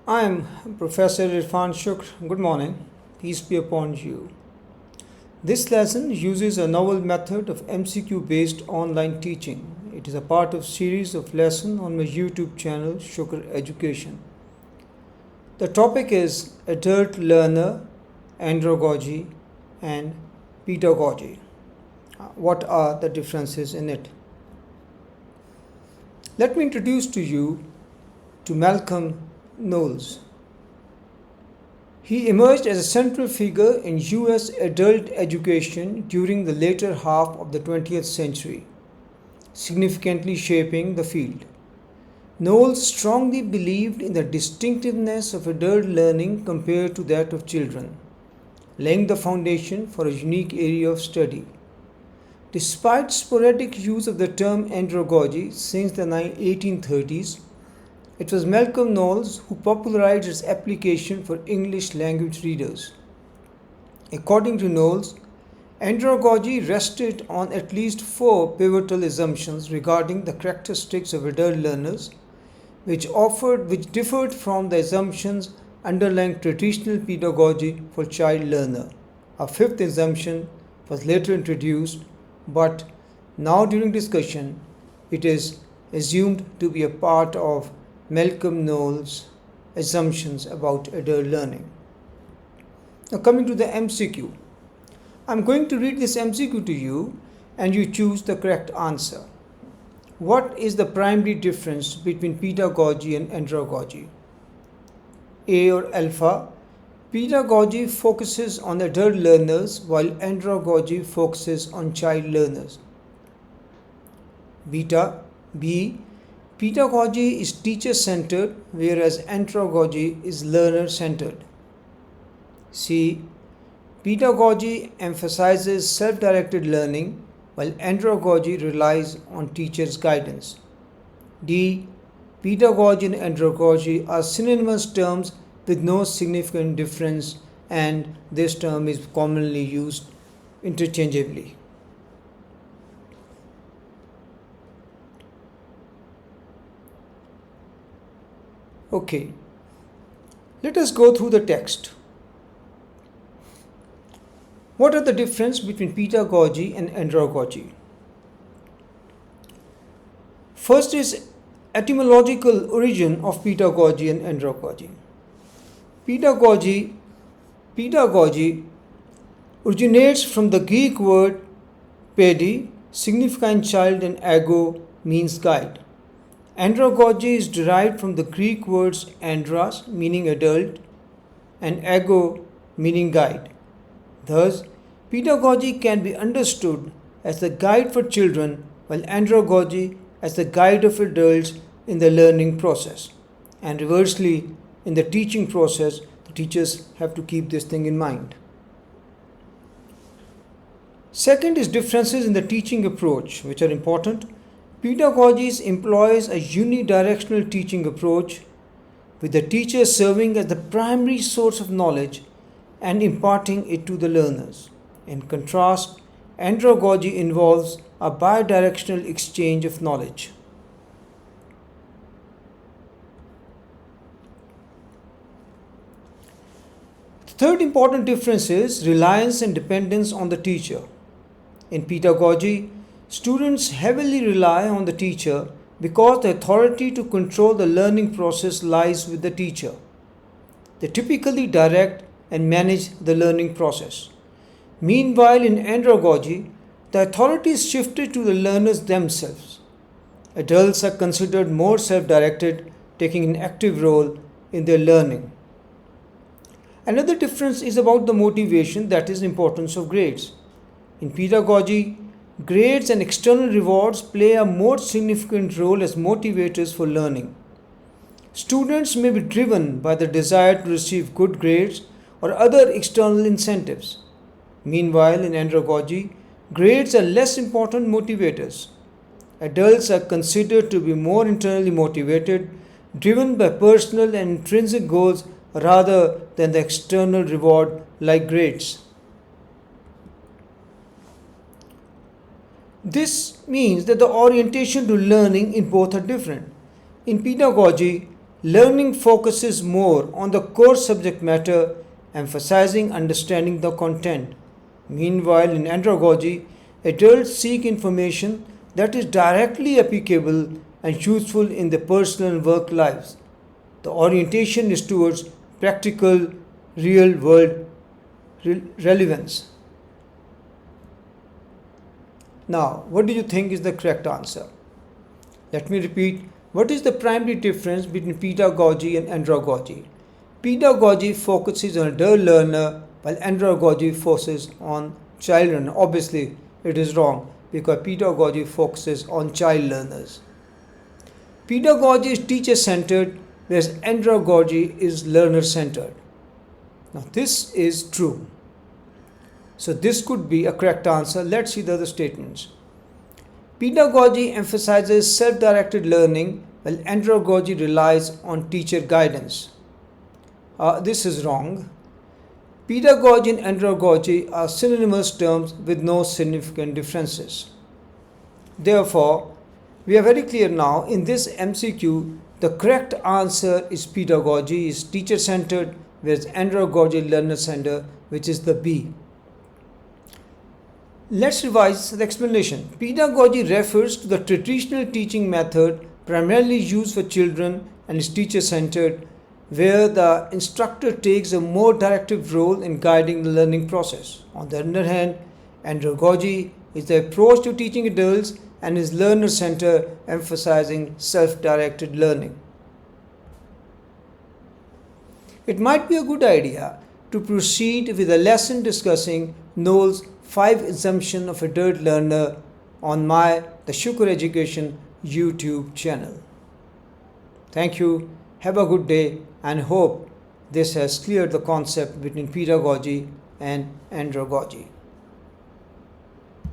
I am Professor Irfan Shukr. Good morning. Peace be upon you. This lesson uses a novel method of MCQ based online teaching. It is a part of series of lessons on my YouTube channel Shukr Education. The topic is Adult Learner, Andragogy and Pedagogy. What are the differences in it? Let me introduce to you to Malcolm Knowles. He emerged as a central figure in US adult education during the later half of the 20th century, significantly shaping the field. Knowles strongly believed in the distinctiveness of adult learning compared to that of children, laying the foundation for a unique area of study. Despite sporadic use of the term andragogy since the 1830s, it was Malcolm Knowles who popularized its application for English language readers. According to Knowles, andragogy rested on at least four pivotal assumptions regarding the characteristics of adult learners, which differed from the assumptions underlying traditional pedagogy for child learner. A fifth assumption was later introduced, but now during discussion, it is assumed to be a part of Malcolm Knowles' assumptions about adult learning. Now coming to the MCQ. I'm going to read this MCQ to you and you choose the correct answer. What is the primary difference between pedagogy and andragogy? A or alpha, pedagogy focuses on adult learners while andragogy focuses on child learners. Beta, B, pedagogy is teacher-centered whereas andragogy is learner-centered. C, pedagogy emphasizes self-directed learning while andragogy relies on teacher's guidance. D, pedagogy and andragogy are synonymous terms with no significant difference, and this term is commonly used interchangeably. Okay, let us go through the text. What are the differences between pedagogy and andragogy? First is etymological origin of pedagogy and andragogy. Pedagogy originates from the Greek word pedi, signifying child, and ago means guide. Andragogy is derived from the Greek words andras, meaning adult, and ago, meaning guide. Thus, pedagogy can be understood as the guide for children, while andragogy as the guide of adults in the learning process. And reversely, in the teaching process, the teachers have to keep this thing in mind. Second is differences in the teaching approach, which are important. Pedagogy employs a unidirectional teaching approach, with the teacher serving as the primary source of knowledge and imparting it to the learners. In contrast, andragogy involves a bidirectional exchange of knowledge. The third important difference is reliance and dependence on the teacher. In pedagogy, students heavily rely on the teacher because the authority to control the learning process lies with the teacher. They typically direct and manage the learning process. Meanwhile, in andragogy, the authority is shifted to the learners themselves. Adults are considered more self-directed, taking an active role in their learning. Another difference is about the motivation, that is, importance of grades. In pedagogy, grades and external rewards play a more significant role as motivators for learning. Students may be driven by the desire to receive good grades or other external incentives. Meanwhile, in andragogy, grades are less important motivators. Adults are considered to be more internally motivated, driven by personal and intrinsic goals rather than the external reward like grades. This means that the orientation to learning in both are different. In pedagogy, learning focuses more on the core subject matter, emphasizing understanding the content. Meanwhile, in andragogy, adults seek information that is directly applicable and useful in their personal and work lives. The orientation is towards practical, real world relevance. Now, what do you think is the correct answer? Let me repeat. What is the primary difference between pedagogy and andragogy? Pedagogy focuses on adult learner while andragogy focuses on child learner. Obviously, it is wrong because pedagogy focuses on child learners. Pedagogy is teacher centered whereas andragogy is learner centered. Now, this is true. So, this could be a correct answer. Let's see the other statements. Pedagogy emphasizes self-directed learning while andragogy relies on teacher guidance. This is wrong. Pedagogy and andragogy are synonymous terms with no significant differences. Therefore, we are very clear now in this MCQ, the correct answer is pedagogy is teacher-centered whereas andragogy learner-centered, which is the B. Let's revise the explanation. Pedagogy refers to the traditional teaching method primarily used for children and is teacher-centered, where the instructor takes a more directive role in guiding the learning process. On the other hand, andragogy is the approach to teaching adults and is learner-centered, emphasizing self-directed learning. It might be a good idea to proceed with a lesson discussing Knowles' 5 assumptions of adult learner on my The Shukr Education YouTube channel. Thank you, have a good day, and hope this has cleared the concept between pedagogy and andragogy.